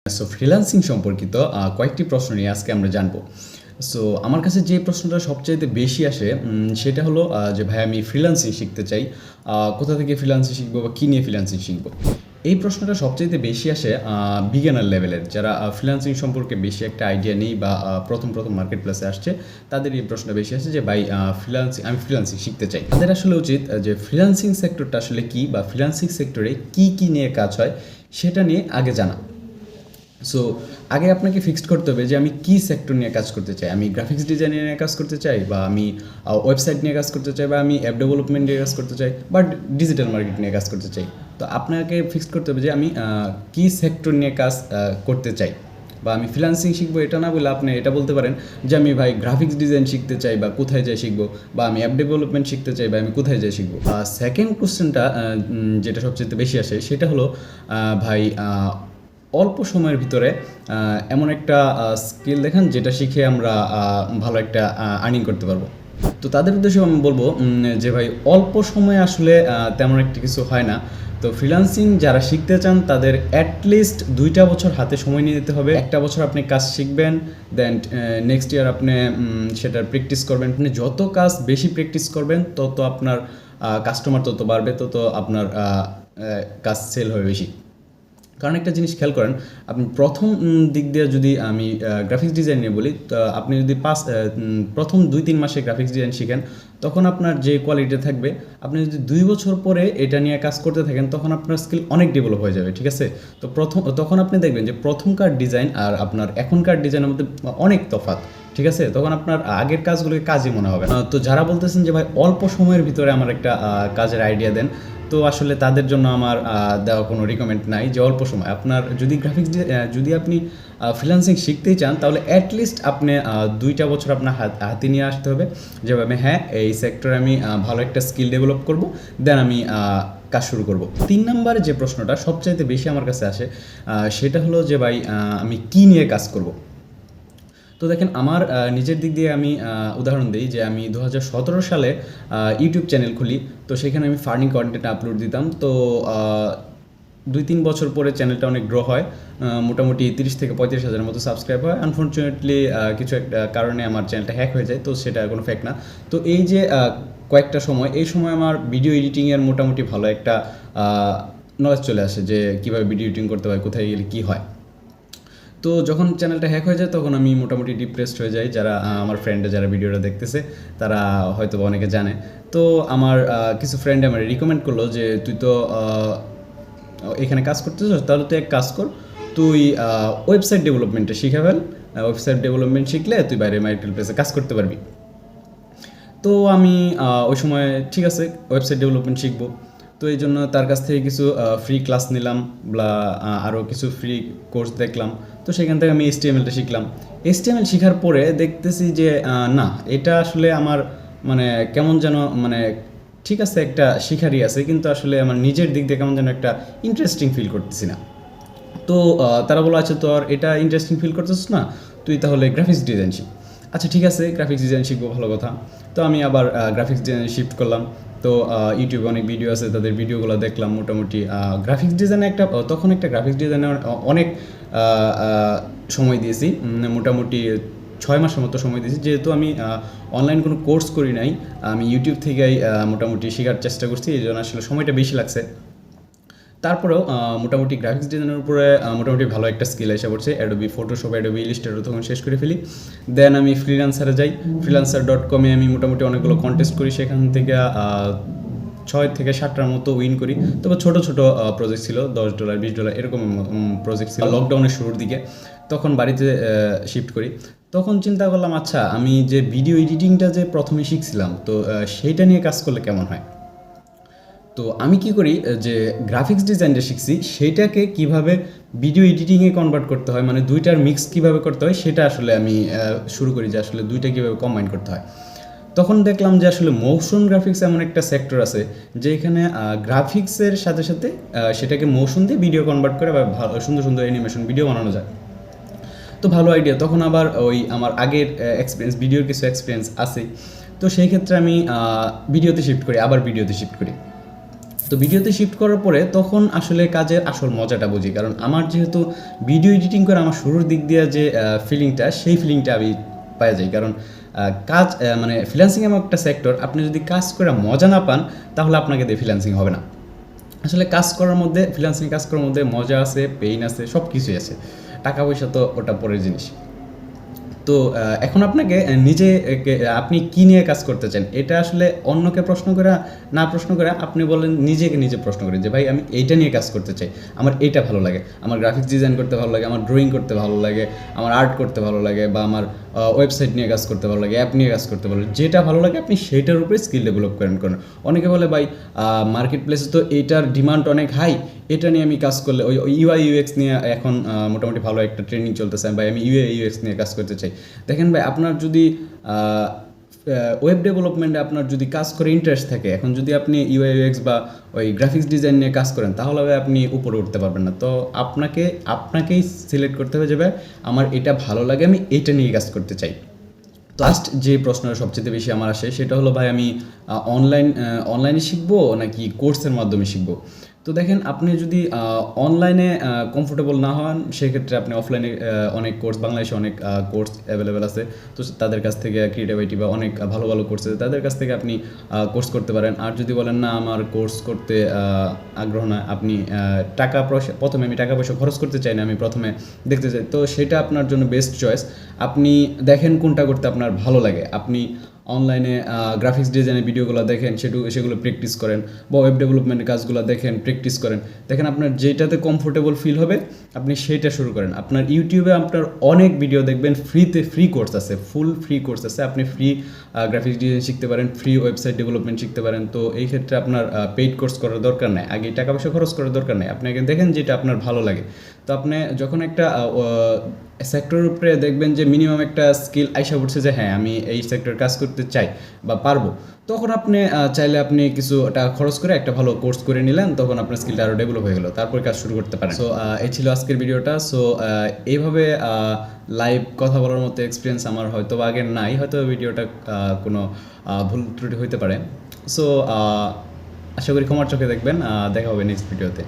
So freelancing সম্পর্কিত কয়েকটি প্রশ্ন নিয়ে আজকে আমরা জানবো। সো আমার কাছে যে প্রশ্নটা সবচাইতে বেশি আসে সেটা হলো যে ভাই আমি ফ্রিল্যান্সিং শিখতে চাই, কোথা থেকে ফ্রিল্যান্সিং শিখবো বা কী নিয়ে ফ্রিল্যান্সিং শিখবো। এই প্রশ্নটা সবচাইতে বেশি আসে বিগিনার লেভেলের, যারা ফ্রিল্যান্সিং সম্পর্কে বেশি একটা আইডিয়া নেই বা প্রথম মার্কেট প্লেসে আসছে, তাদের এই প্রশ্নটা বেশি আসে যে ভাই আমি ফ্রিল্যান্সিং শিখতে চাই। তাদের আসলে উচিত যে ফ্রিল্যান্সিং সেক্টরটা আসলে কী বা ফ্রিল্যান্সিং সেক্টরে কী নিয়ে কাজ হয় সেটা নিয়ে আগে জানা। সো আগে আপনাকে ফিক্সড করতে হবে যে আমি কী সেক্টর নিয়ে কাজ করতে চাই। আমি গ্রাফিক্স ডিজাইন নিয়ে কাজ করতে চাই, বা আমি ওয়েবসাইট নিয়ে কাজ করতে চাই, বা আমি অ্যাপ ডেভেলপমেন্ট নিয়ে কাজ করতে চাই, বা ডিজিটাল মার্কেট নিয়ে কাজ করতে চাই। তো আপনাকে ফিক্সড করতে হবে যে আমি কী সেক্টর নিয়ে কাজ করতে চাই। বা আমি ফ্রিল্যান্সিং শিখবো এটা না বলে আপনি এটা বলতে পারেন যে আমি ভাই গ্রাফিক্স ডিজাইন শিখতে চাই, বা কোথায় যাই শিখবো, বা আমি অ্যাপ ডেভেলপমেন্ট শিখতে চাই, বা আমি কোথায় যাই শিখবো। সেকেন্ড কোশ্চেনটা যেটা সবচেয়ে বেশি আসে সেটা হলো ভাই অল্প সময়ের ভিতরে এমন একটা স্কিল দেখান যেটা শিখে আমরা ভালো একটা আর্নিং করতে পারবো। তো তাদের উদ্দেশ্যে আমি বলবো যে ভাই অল্প সময়ে আসলে তেমন একটা কিছু হয় না। তো ফ্রিল্যান্সিং যারা শিখতে চান তাদের অ্যাটলিস্ট 2টা বছর হাতে সময় নিয়ে দিতে হবে। একটা বছর আপনি কাজ শিখবেন, দেন নেক্সট ইয়ার আপনি সেটার প্র্যাকটিস করবেন। আপনি যত কাজ বেশি প্র্যাকটিস করবেন তত আপনার কাস্টমার তত বাড়বে, তত আপনার কাজ সেল হবে বেশি। কারণ একটা জিনিস খেয়াল করেন, আপনি প্রথম দিক দিয়ে যদি আমি গ্রাফিক্স ডিজাইন নিয়ে বলি, তো আপনি যদি প্রথম 2-3 মাসে গ্রাফিক্স ডিজাইন শিখেন, তখন আপনার যে কোয়ালিটি থাকবে, আপনি যদি 2 বছর পরে এটা নিয়ে কাজ করতে থাকেন, তখন আপনার স্কিল অনেক ডেভেলপ হয়ে যাবে, ঠিক আছে। তো তখন আপনি দেখবেন যে প্রথমকার ডিজাইন আর আপনার এখনকার ডিজাইনের মধ্যে অনেক তফাৎ, ঠিক আছে। তখন আপনার আগের কাজগুলোকে কাজই মনে হবে। তো যারা বলতেছেন যে ভাই অল্প সময়ের ভিতরে আমার একটা কাজের আইডিয়া দেন, তো আসলে তাদের জন্য আমার দেওয়া কোনো রিকমেন্ড নাই যে অল্প সময় আপনার যদি আপনি ফ্রিল্যান্সিং শিখতেই চান, তাহলে অ্যাটলিস্ট আপনি 2টা বছর আপনার হাতে নিয়ে আসতে হবে, যেভাবে হ্যাঁ এই সেক্টরে আমি ভালো একটা স্কিল ডেভেলপ করব, দেন আমি কাজ শুরু করব। 3 নম্বরে যে প্রশ্নটা সবচাইতে বেশি আমার কাছে আসে সেটা হলো যে ভাই আমি কী নিয়ে কাজ করব। তো দেখেন, আমার নিজের দিক দিয়ে আমি উদাহরণ দিই যে আমি 2017 সালে ইউটিউব চ্যানেল খুলি। তো সেখানে আমি ফার্মিং কন্টেন্ট আপলোড দিতাম। তো 2-3 বছর পরে চ্যানেলটা অনেক গ্রো হয়, মোটামুটি 30 থেকে 35 হাজারের মতো সাবস্ক্রাইব হয়। আনফর্চুনেটলি কিছু একটা কারণে আমার চ্যানেলটা হ্যাক হয়ে যায়, তো সেটা কোনো ফেক না। তো এই যে কয়েকটা সময়, এই সময় আমার ভিডিও এডিটিংয়ের মোটামুটি ভালো একটা নলেজ চলে আসে যে কীভাবে ভিডিও এডিটিং করতে হয়, কোথায় গেলে কী হয়। তো যখন চ্যানেলটা হ্যাক হয়ে যায়, তখন আমি মোটামুটি ডিপ্রেসড হয়ে যাই। যারা আমার ফ্রেন্ডে যারা ভিডিওটা দেখতেছে, তারা হয়তো অনেকে জানে। তো আমার কিছু ফ্রেন্ড আমার রিকমেন্ড করলো যে তুই তো এখানে কাজ করতেছিস, তাহলে তুই এক কাজ কর, তুই ওয়েবসাইট ডেভেলপমেন্টটা শিখে ফেল। ওয়েবসাইট ডেভেলপমেন্ট শিখলে তুই বাইরে মার্কেট প্লেসে কাজ করতে পারবি। তো আমি ওই সময় ঠিক আছে ওয়েবসাইট ডেভেলপমেন্ট শিখবো। তো এই জন্য তার কাছ থেকে কিছু ফ্রি ক্লাস নিলাম, বা আরও কিছু ফ্রি কোর্স দেখলাম। তো সেখান থেকে আমি HTML-টা শিখলাম। HTML শেখার পরে দেখতেছি যে না, এটা আসলে আমার মানে কেমন যেন ঠিক আছে একটা শিখারই আছে, কিন্তু আসলে আমার নিজের দিক দিয়ে কেমন যেন একটা ইন্টারেস্টিং ফিল করতেছি না। তো তারা বলো আচ্ছা তোর এটা ইন্টারেস্টিং ফিল করতেছিস না, তুই তাহলে গ্রাফিক্স ডিজাইন শিখ। আচ্ছা ঠিক আছে, গ্রাফিক্স ডিজাইন শিখবো, ভালো কথা। তো আমি আবার গ্রাফিক্স ডিজাইনে শিফট করলাম। তো ইউটিউবে অনেক ভিডিও আছে, তাদের ভিডিওগুলো দেখলাম। মোটামুটি গ্রাফিক্স ডিজাইনে তখন একটা গ্রাফিক্স ডিজাইনে অনেক সময় দিয়েছি, মোটামুটি 6 মাসের মতো সময় দিয়েছি। যেহেতু আমি অনলাইন কোনো কোর্স করি নাই, আমি ইউটিউব থেকেই মোটামুটি শেখার চেষ্টা করছি, এই জন্য আসলে সময়টা বেশি লাগছে। তারপরেও মোটামুটি গ্রাফিক্স ডিজাইনের উপরে মোটামুটি ভালো একটা স্কিল এসে পড়ছে। অ্যাডোবি ফটোশপ, অ্যাডোবি ইলাস্ট্রেটর তখন শেষ করে ফেলি। দেন আমি ফ্রিল্যান্সারে যাই। freelancer.com-এ আমি মোটামুটি অনেকগুলো কন্টেস্ট করি, সেখান থেকে 6 থেকে 7টার মতো উইন করি। তবে ছোটো প্রজেক্ট ছিল, $10, $20 এরকম প্রজেক্ট ছিল লকডাউনের শুরুর দিকে। তখন বাড়িতে শিফট করি। তখন চিন্তা করলাম আচ্ছা আমি যে ভিডিও এডিটিংটা যে প্রথমে শিখছিলাম, তো সেইটা নিয়ে কাজ করলে কেমন হয়। তো আমি কি করি যে গ্রাফিক্স ডিজাইনটা শিখছি, সেইটাকে কিভাবে ভিডিও এডিটিংয়ে কনভার্ট করতে হয়, মানে দুইটার মিক্স কিভাবে করতে হয়, সেটা আসলে আমি শুরু করি যে আসলে দুইটা কীভাবে কম্বাইন করতে হয়। তখন দেখলাম যে আসলে মোশন গ্রাফিক্স এমন একটা সেক্টর আছে যে এখানে গ্রাফিক্সের সাথে সাথে সেটাকে মোশন দিয়ে ভিডিও কনভার্ট করে বা সুন্দর সুন্দর অ্যানিমেশন ভিডিও বানানো যায়। তো ভালো আইডিয়া। তখন আবার ওই আমার আগের এক্সপিরিয়েন্স, ভিডিওর কিছু এক্সপিরিয়েন্স আছে। তো সেই ক্ষেত্রে আমি ভিডিওতে শিফট করি। তো ভিডিওতে শিফট করার পরে তখন আসলে কাজের আসল মজাটা বুঝি, কারণ আমার যেহেতু ভিডিও এডিটিং করে আমার শুরুর দিক দিয়ে যে ফিলিংটা, সেই ফিলিংটা আমি পাওয়া যাই। কারণ কাজ মানে ফ্রিল্যান্সিং এমন একটা সেক্টর, আপনি যদি কাজ করে মজা না পান তাহলে আপনাকে দিয়ে ফ্রিল্যান্সিং হবে না। আসলে কাজ করার মধ্যে, ফ্রিল্যান্সিং কাজ করার মধ্যে মজা আছে, পেইন আছে, সব কিছুই আছে। টাকা পয়সা তো ওটা পরের জিনিস। তো এখন আপনাকে নিজে আপনি কী নিয়ে কাজ করতে চান এটা আসলে অন্যকে প্রশ্ন করে না প্রশ্ন করে আপনি বলেন নিজেকে নিজে প্রশ্ন করেন যে ভাই আমি এইটা নিয়ে কাজ করতে চাই, আমার এইটা ভালো লাগে, আমার গ্রাফিক্স ডিজাইন করতে ভালো লাগে, আমার ড্রয়িং করতে ভালো লাগে, আমার আর্ট করতে ভালো লাগে, বা আমার ওয়েবসাইট নিয়ে কাজ করতে ভালো লাগে, অ্যাপ নিয়ে কাজ করতে ভালো লাগে, যেটা ভালো লাগে আপনি সেইটার উপরে স্কিল ডেভেলপ করেন। অনেকে বলে ভাই মার্কেট প্লেসে তো এইটার ডিমান্ড অনেক হাই, এটা নিয়ে আমি কাজ করলে ওই ইউআই ইউএক্স নিয়ে এখন মোটামুটি ভালো একটা ট্রেনিং চলতেছে, ভাই আমি ইউআই ইউএক্স নিয়ে কাজ করতে চাই। দেখেন ভাই, আপনার যদি ওয়েব ডেভেলপমেন্টে আপনার যদি কাজ করে ইন্টারেস্ট থাকে, এখন যদি আপনি ইউআই ইউএক্স বা ওই গ্রাফিক্স ডিজাইন নিয়ে কাজ করেন, তাহলে আপনি উপরে উঠতে পারবেন না। তো আপনাকেই সিলেক্ট করতে হবে যে ভাই আমার এটা ভালো লাগে, আমি এটা নিয়ে কাজ করতে চাই। তো লাস্ট যে প্রশ্নটা সবচেয়ে বেশি আমার আসে সেটা হলো ভাই আমি অনলাইনে শিখবো নাকি কোর্সের মাধ্যমে শিখবো। তো দেখেন, আপনি যদি অনলাইনে কমফোর্টেবল না হন, সেক্ষেত্রে আপনি অফলাইনে অনেক কোর্স, বাংলাদেশে অনেক কোর্স অ্যাভেলেবেল আছে। তো তাদের কাছ থেকে ক্রিয়েটিভিটি বা অনেক ভালো ভালো কোর্স আছে, তাদের কাছ থেকে আপনি কোর্স করতে পারেন। আর যদি বলেন না আমার কোর্স করতে আগ্রহ না, আপনি প্রথমে আমি টাকা পয়সা খরচ করতে চাই না, আমি প্রথমে দেখতে চাই, তো সেটা আপনার জন্য বেস্ট চয়েস। আপনি দেখেন কোনটা করতে আপনার ভালো লাগে। আপনি অনলাইনে গ্রাফিক্স ডিজাইনের ভিডিওগুলো দেখেন, সেগুলো প্র্যাকটিস করেন, বা ওয়েব ডেভেলপমেন্টের কাজগুলো দেখেন, প্র্যাকটিস করেন। দেখেন আপনার যেটাতে কমফোর্টেবল ফিল হবে আপনি সেইটা শুরু করেন। আপনার ইউটিউবে আপনার অনেক ভিডিও দেখবেন, ফ্রি কোর্স আছে, ফুল ফ্রি কোর্স আছে। আপনি ফ্রি গ্রাফিক্স ডিজাইন শিখতে পারেন, ফ্রি ওয়েবসাইট ডেভেলপমেন্ট শিখতে পারেন। তো এই ক্ষেত্রে আপনার পেইড কোর্স করার দরকার নেই, আগে টাকা পয়সা খরচ করার দরকার নেই। আপনি আগে দেখেন যেটা আপনার ভালো লাগে। তো আপনি যখন একটা সেক্টরের উপরে দেখবেন যে মিনিমাম একটা স্কিল আইসা পড়ছে যে হ্যাঁ আমি এই সেক্টরে কাজ করতে চাই বা পারবো, তখন আপনি চাইলে আপনি কিছু টাকা খরচ করে একটা ভালো কোর্স করে নিলেন, তখন আপনার স্কিলটা আরও ডেভেলপ হয়ে গেলো, তারপর কাজ শুরু করতে পারেন। সো এই ছিল আজকের ভিডিওটা। সো এইভাবে লাইভ কথা বলার মতো এক্সপিরিয়েন্স আমার হয়তো আগের নাই, হয়তো ভিডিওটা কোনো ভুল ত্রুটি হইতে পারে। সো আশা করি ক্ষমার চোখে দেখবেন। দেখা হবে নেক্সট ভিডিওতে।